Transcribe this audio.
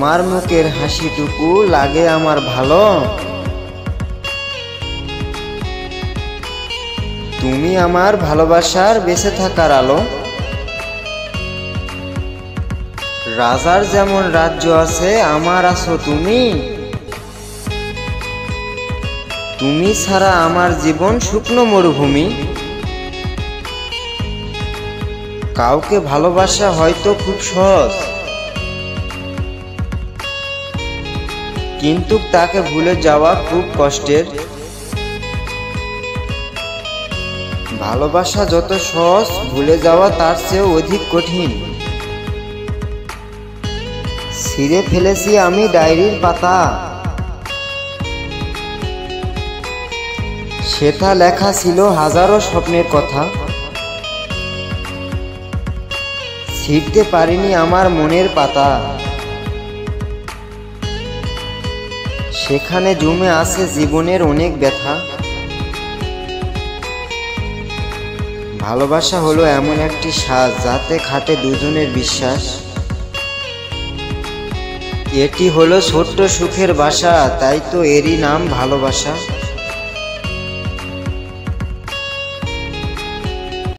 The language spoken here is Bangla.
তোমার মুখের হাসিটুকু লাগে আমার ভালো। তুমি আমার ভালোবাসার বেঁচে থাকার আলো। রাজার যেমন রাজ্য আছে, আমার আছো তুমি। তুমি ছাড়া আমার জীবন শুকনো মরুভূমি। কাউকে ভালোবাসা হয়তো খুব সহজ, কিন্তু তাকে ভুলে যাওয়া খুব কষ্টের। ভালোবাসা যত সহজ, ভুলে যাওয়া তার চেয়েও অধিক কঠিন। ছিঁড়ে ফেলেছি আমি ডায়েরির পাতা, সেটা লেখা ছিল হাজারো স্বপ্নের কথা। ছিঁড়তে পারিনি আমার মনের পাতা, সেখানে জমে আছে জীবনের অনেক ব্যথা। ভালোবাসা হলো এমন একটি সাজ, যাতে খাটে দুজনের বিশ্বাস। এটি হলো ছোট্ট সুখের বাসা, তাই তো এরই নাম ভালোবাসা।